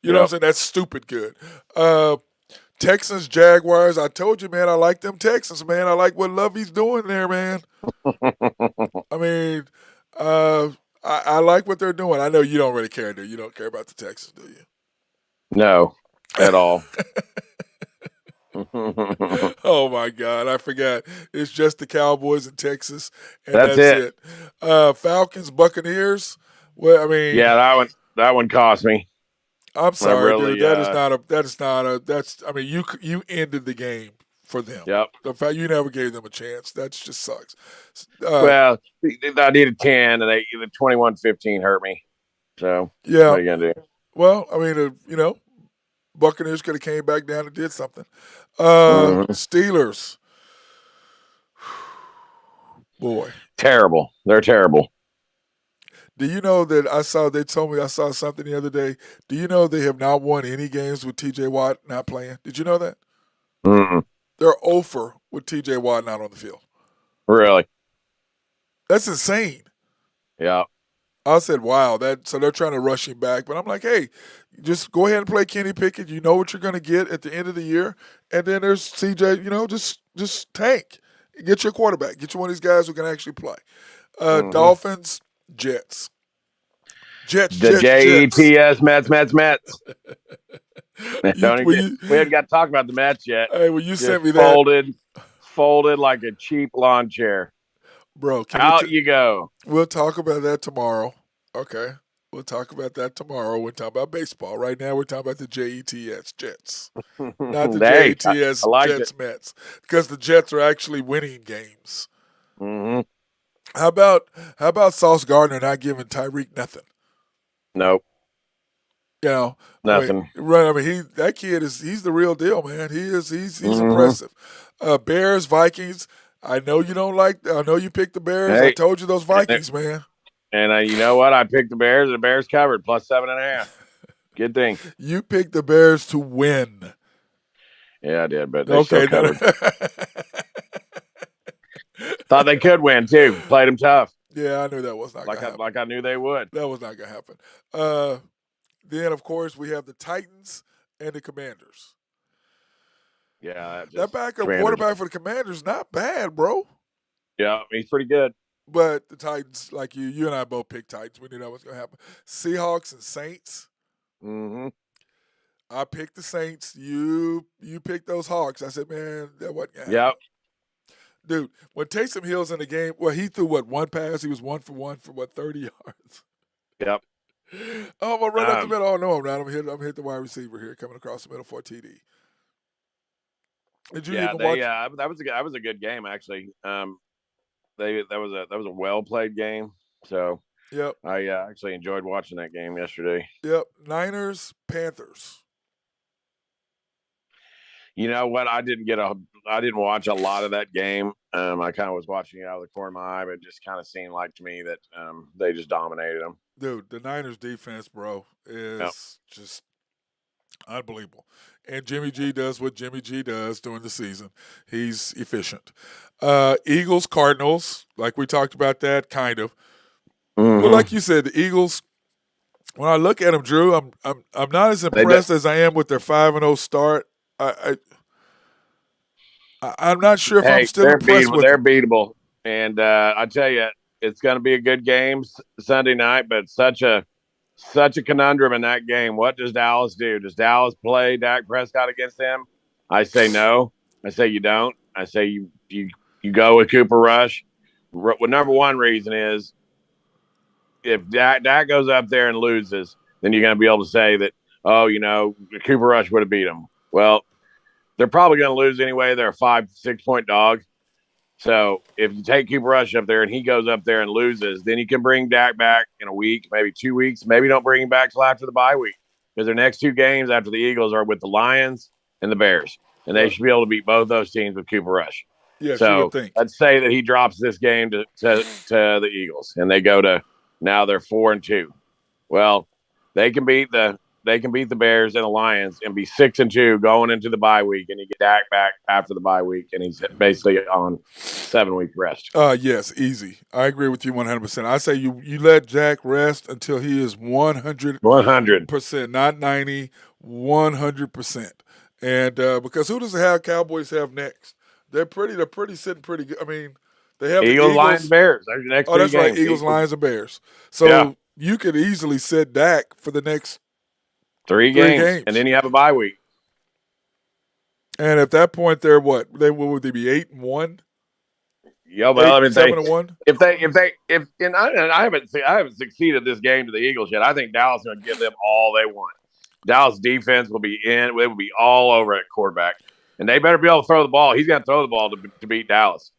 You know what I'm saying? That's stupid good. Texans, Jaguars. I told you, man, I like them Texans, man. I like what Lovey's doing there, man. I mean, I like what they're doing. I know you don't really care, do you? You don't care about the Texans, do you? No, at all. Oh my God, I forgot. It's just the Cowboys in Texas, and that's it. Falcons, Buccaneers. Well, I mean, that one cost me. I'm sorry, dude. I mean, you ended the game for them. Yep. The fact you never gave them a chance, that just sucks. Well, I needed 10, and the 21-15 hurt me. So Yeah. what are you gonna do? Well, I mean, Buccaneers could have came back down and did something. Steelers. Boy. Terrible. They're terrible. Do you know that they told me I saw something the other day. Do you know they have not won any games with TJ Watt not playing? Did you know that? Mm-mm. They're over with TJ Watt not on the field. Really? That's insane. Yeah. I said, wow, so they're trying to rush him back. But I'm like, hey, just go ahead and play Kenny Pickett. You know what you're going to get at the end of the year. And then there's CJ, just tank. Get your quarterback. Get you one of these guys who can actually play. Dolphins, Jets. Jets. Jets. Mets. We haven't got to talk about the Mets yet. Hey, well, you sent me that. Folded like a cheap lawn chair. Bro, out you go. We'll talk about that tomorrow. Okay. We'll talk about that tomorrow. We're talking about baseball. Right now, we're talking about the Jets, Jets. Not the Jets, Mets. Because the Jets are actually winning games. Mm-hmm. How about Sauce Gardner not giving Tyreek nothing? Nope. Nothing. That kid he's the real deal, man. He's impressive. Bears, Vikings. I know you don't I know you picked the Bears. Hey, I told you those Vikings, man. And you know what? I picked the Bears, and the Bears covered plus 7.5. Good thing. You picked the Bears to win. Yeah, I did, but they still covered. Thought they could win too. Played them tough. Yeah, I knew that was not going to happen. Like I knew they would. That was not going to happen. Then, of course, we have the Titans and the Commanders. Yeah, that backup quarterback for the Commanders not bad, bro. Yeah, he's pretty good. But the Titans, like you and I both picked Titans. We knew that was going to happen. Seahawks and Saints. Mm-hmm. I picked the Saints. You picked those Hawks. I said, man, that wasn't going to happen. Yep. Dude, when Taysom Hill's in the game, he threw one pass? He was 1 for 1 for 30 yards. Yep. Oh, I'm gonna run up the middle. Oh no, I'm not. I'm hit the wide receiver here, coming across the middle for a TD. Did you even watch? Yeah, that was a good game actually. That was a well played game. So yep, I actually enjoyed watching that game yesterday. Yep, Niners, Panthers. You know what? I didn't watch a lot of that game. I kind of was watching it out of the corner of my eye, but it just kind of seemed like to me that they just dominated them. Dude, the Niners defense, bro, is just unbelievable. And Jimmy G does what Jimmy G does during the season. He's efficient. Eagles, Cardinals, like we talked about that, kind of. Mm-hmm. But like you said, the Eagles, when I look at them, Drew, I'm not as impressed as I am with their 5-0 start. I'm not sure if I'm still impressed with them. They're beatable. And I tell you, it's going to be a good game Sunday night, but such a conundrum in that game. What does Dallas do? Does Dallas play Dak Prescott against them? I say no. I say you don't. I say you go with Cooper Rush. Well, number one reason is if Dak goes up there and loses, then you're going to be able to say that, Cooper Rush would have beat him. Well, they're probably going to lose anyway. They're a 5-6 point dog. So if you take Cooper Rush up there and he goes up there and loses, then you can bring Dak back in a week, maybe 2 weeks. Maybe don't bring him back till after the bye week because their next two games after the Eagles are with the Lions and the Bears. And they should be able to beat both those teams with Cooper Rush. Yes, so you would think. Let's say that he drops this game to the Eagles and they go to now they're 4-2. Well, they can beat the Bears and the Lions and be 6-2 going into the bye week, and you get Dak back after the bye week, and he's basically on 7-week rest. Yes, easy. I agree with you 100%. I say you let Dak rest until he is 100%, not 90, 100%. And because who does the Cowboys have next? They're sitting pretty good. I mean, they have Eagles, Lions, Bears. That's games. Right, Eagles, Lions, and Bears. So you could easily set Dak for the next Three games, and then you have a bye week. And at that point, they're what? Would they be 8-1? Yeah, well, 7-1. I haven't succeeded this game to the Eagles yet. I think Dallas is going to give them all they want. Dallas defense will be in. It will be all over at quarterback. and they better be able to throw the ball. He's going to throw the ball to beat Dallas,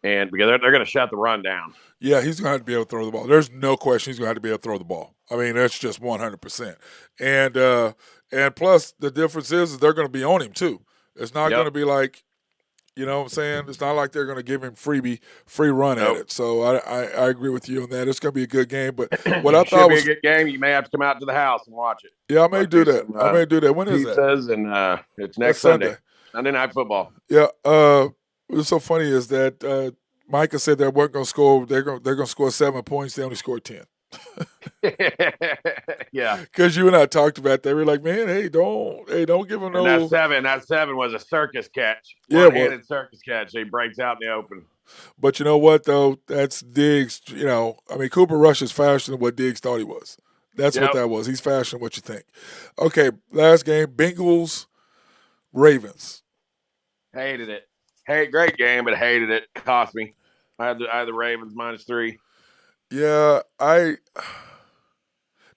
and because they're going to shut the run down. Yeah, he's going to have to be able to throw the ball. There's no question he's going to have to be able to throw the ball. I mean, that's just 100%. And plus, the difference is they're going to be on him too. It's not going to be like, you know what I'm saying? It's not like they're going to give him free run at it. So I agree with you on that. It's going to be a good game. But what I thought was a good game. You may have to come out to the house and watch it. Yeah, I may do that. I may do that. When is that? And it's next Sunday. Sunday Night Football. Yeah. What's so funny is that Micah said they weren't going to score. They're going to score 7 points. They only scored 10. Yeah, because you and I talked about that. They were like, man, don't give them no. And that seven was a circus catch. One-handed circus catch. He breaks out in the open. But you know what though? That's Diggs. You know, I mean, Cooper Rush is faster than what Diggs thought he was. That's what that was. He's faster than what you think. Okay, last game, Bengals, Ravens. Hated it. Hey, great game, but hated it. Cost me. I had the Ravens -3. Yeah,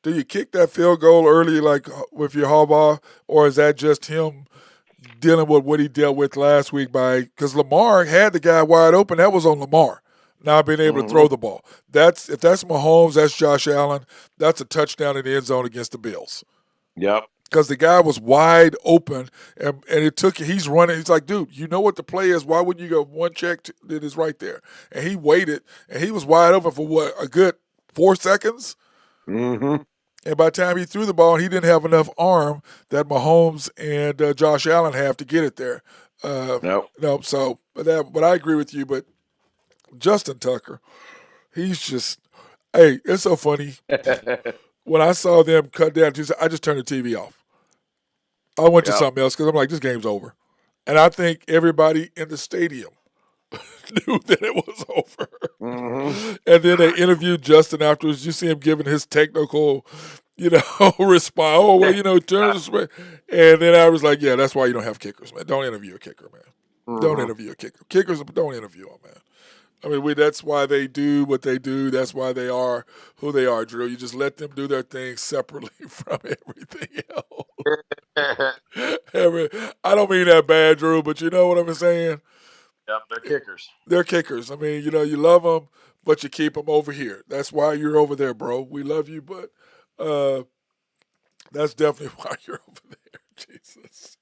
do you kick that field goal early like with your Harbaugh, or is that just him dealing with what he dealt with last week because Lamar had the guy wide open. That was on Lamar not being able to throw the ball. If that's Mahomes, that's Josh Allen. That's a touchdown in the end zone against the Bills. Yep. Because the guy was wide open, and it took. He's running. He's like, dude, you know what the play is. Why wouldn't you go one check? It is right there. And he waited, and he was wide open for a good 4 seconds. Mm-hmm. And by the time he threw the ball, he didn't have enough arm that Mahomes and Josh Allen have to get it there. No. So, but I agree with you. But Justin Tucker, he's just, hey, it's so funny. When I saw them cut down, I just turned the TV off. I went to something else because I'm like, this game's over. And I think everybody in the stadium knew that it was over. Mm-hmm. And then they interviewed Justin afterwards. You see him giving his technical, response. Oh, well, turn this way. And then I was like, yeah, that's why you don't have kickers, man. Don't interview a kicker, man. Mm-hmm. Don't interview a kicker. Kickers, don't interview them, man. I mean, that's why they do what they do. That's why they are who they are, Drew. You just let them do their thing separately from everything else. I don't mean that bad, Drew, but you know what I'm saying? Yep, they're kickers. They're kickers. I mean, you love them, but you keep them over here. That's why you're over there, bro. We love you, but that's definitely why you're over there. Jesus.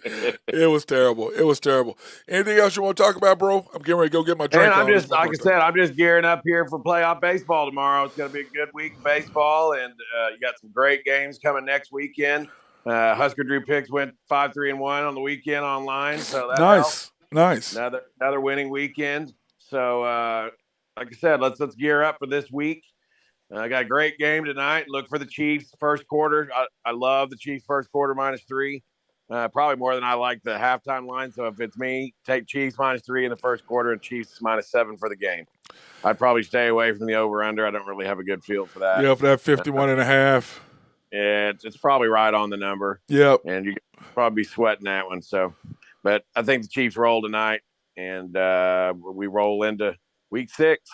It was terrible. It was terrible. Anything else you want to talk about, bro? I'm getting ready to go get my drink. And I'm just, like I said, I'm just gearing up here for playoff baseball tomorrow. It's going to be a good week of baseball, and you got some great games coming next weekend. Husker Drew Picks went 5-3-1 on the weekend online, so that helps. Nice. Another winning weekend. So, like I said, let's gear up for this week. I got a great game tonight. Look for the Chiefs first quarter. I love the Chiefs first quarter -3. Probably more than I like the halftime line. So if it's me, take Chiefs -3 in the first quarter and Chiefs -7 for the game. I'd probably stay away from the over/under. I don't really have a good feel for that. Yeah, for that 51.5. Yeah, it's probably right on the number. Yep. And you probably be sweating that one. So, but I think the Chiefs roll tonight, and we roll into week 6.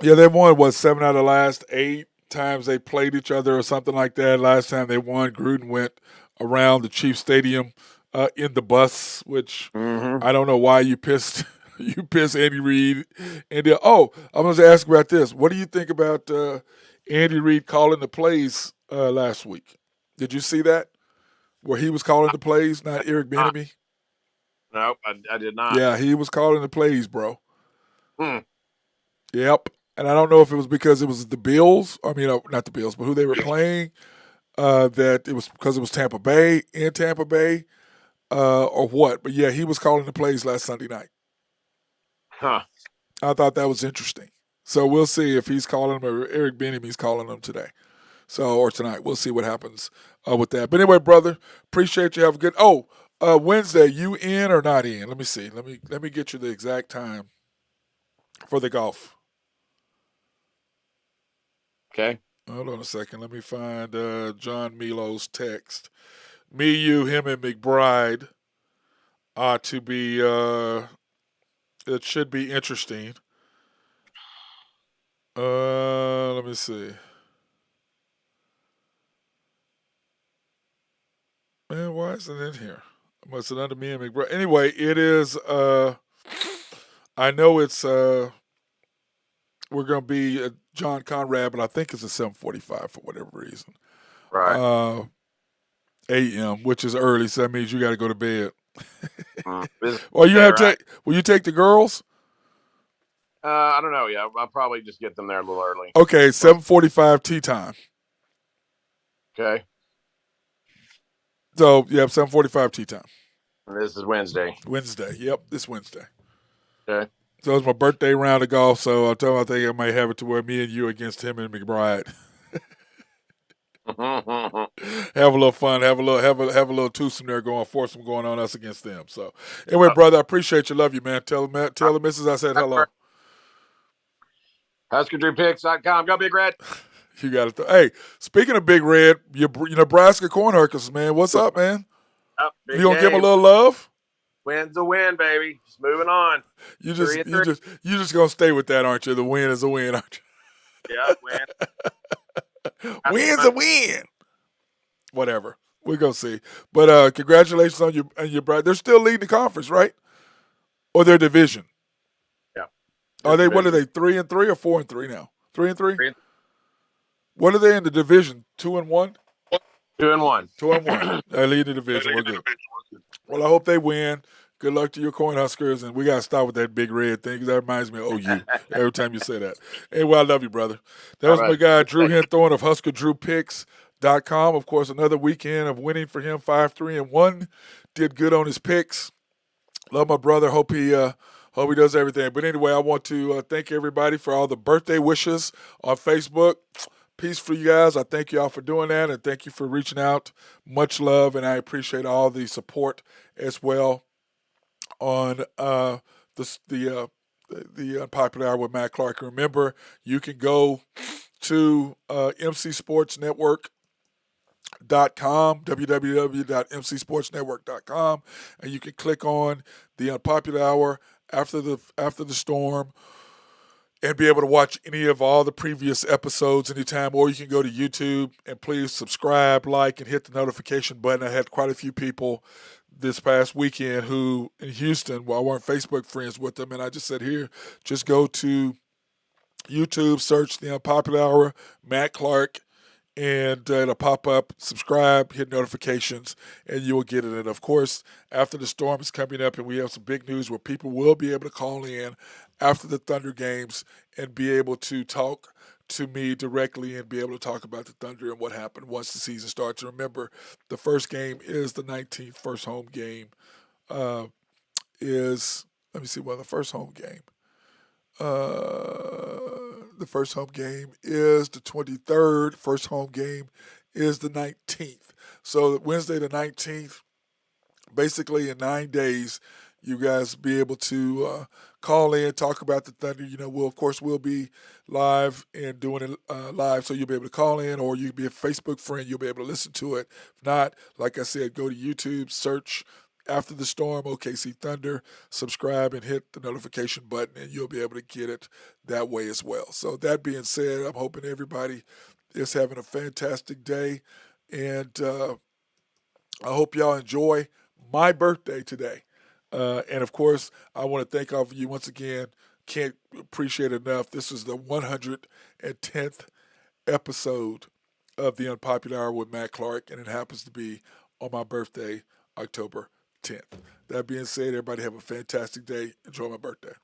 Yeah, they won 7 out of the last 8 times they played each other or something like that. Last time they won, Gruden went around the Chiefs Stadium in the bus, which I don't know why you pissed Andy Reid. And I'm going to ask about this. What do you think about Andy Reid calling the plays last week? Did you see that? Where he was calling the plays, not Eric Bieniemy? Nope, I did not. Yeah, he was calling the plays, bro. Yep. And I don't know if it was because it was the Bills. I mean, not the Bills, but who they were playing. That it was because it was Tampa Bay, or what. But yeah, he was calling the plays last Sunday night. Huh. I thought that was interesting. So we'll see if he's calling them or Eric Bieniemy's calling them today. Or tonight. We'll see what happens with that. But anyway, brother, appreciate you. Have a good. Wednesday, you in or not in? Let me see. Let me get you the exact time for the golf. Okay. Hold on a second. Let me find John Milo's text. Me, you, him, and McBride ought to be, it should be interesting. Let me see. Man, why isn't it in here? Must have under me and McBride. Anyway, it is. I know it's. We're gonna be at John Conrad, but I think it's at 7:45 for whatever reason. Right. A.M., which is early, so that means you got to go to bed. Business Well, you day, have right? will you take the girls? I don't know. Yeah, I'll probably just get them there a little early. Okay, 7:45 tea time. Okay. So, yep, 7:45 tea time. And this is Wednesday. Wednesday. Yep, this Wednesday. Okay. So it's my birthday round of golf, so I told him I think I might have it to where me and you against him and McBride. Have a little fun, have a little twosome there going, foursome going on us against them. So anyway, brother, I appreciate you, love you, man. Tell the missus I said hello. HuskerDrewPicks.com. Go Big Red. You got it. Hey, speaking of Big Red, your Nebraska Cornhuskers, man. What's up, man? Big You gonna give game. them a little love? Win's a win, baby. Just moving on. You just gonna stay with that, aren't you? The win is a win, aren't you? Yeah, win. Win's a win. Whatever. We're gonna see. But congratulations on your brother. They're still leading the conference, right? Or their division. Yeah. Are they what are they, 3-3 or 4-3 now? 3-3? 3. What are they in the division? 2-1? 2-1. 2-1. They lead the division. We're good. Well, I hope they win. Good luck to your Cornhuskers, and we got to start with that Big Red thing because that reminds me of OU every time you say that. Anyway, I love you, brother. That was my guy, Drew Henthorne of HuskerDrewPicks.com. Of course, another weekend of winning for him, 5-3-1. Did good on his picks. Love my brother. Hope he does everything. But anyway, I want to thank everybody for all the birthday wishes on Facebook. Peace for you guys. I thank you all for doing that, and thank you for reaching out. Much love, and I appreciate all the support as well on the Unpopular Hour with Matt Clark. Remember, you can go to mcsportsnetwork.com, www.mcsportsnetwork.com, and you can click on the Unpopular Hour after the storm and be able to watch any of all the previous episodes anytime, or you can go to YouTube and please subscribe, like, and hit the notification button. I had quite a few people this past weekend who in Houston, well, I weren't Facebook friends with them, and I just said, here, just go to YouTube, search the Unpopular Hour, Matt Clark, and it'll pop up, subscribe, hit notifications, and you will get it. And, of course, after the storm is coming up and we have some big news where people will be able to call in after the Thunder games and be able to talk to me directly and be able to talk about the Thunder and what happened once the season starts. Remember, the first game is the 19th. First home game is, let me see, well, the first home game. The first home game is the 23rd. First home game is the 19th. So Wednesday the 19th, basically in 9 days, you guys be able to call in, talk about the Thunder. You know, we'll be live and doing it live, so you'll be able to call in, or you can be a Facebook friend. You'll be able to listen to it. If not, like I said, go to YouTube, search After the Storm, OKC Thunder, subscribe and hit the notification button, and you'll be able to get it that way as well. So that being said, I'm hoping everybody is having a fantastic day, and I hope y'all enjoy my birthday today. And of course, I want to thank all of you once again. Can't appreciate it enough. This is the 110th episode of the Unpopular Hour with Matt Clark, and it happens to be on my birthday, October 10th. That being said, everybody have a fantastic day. Enjoy my birthday.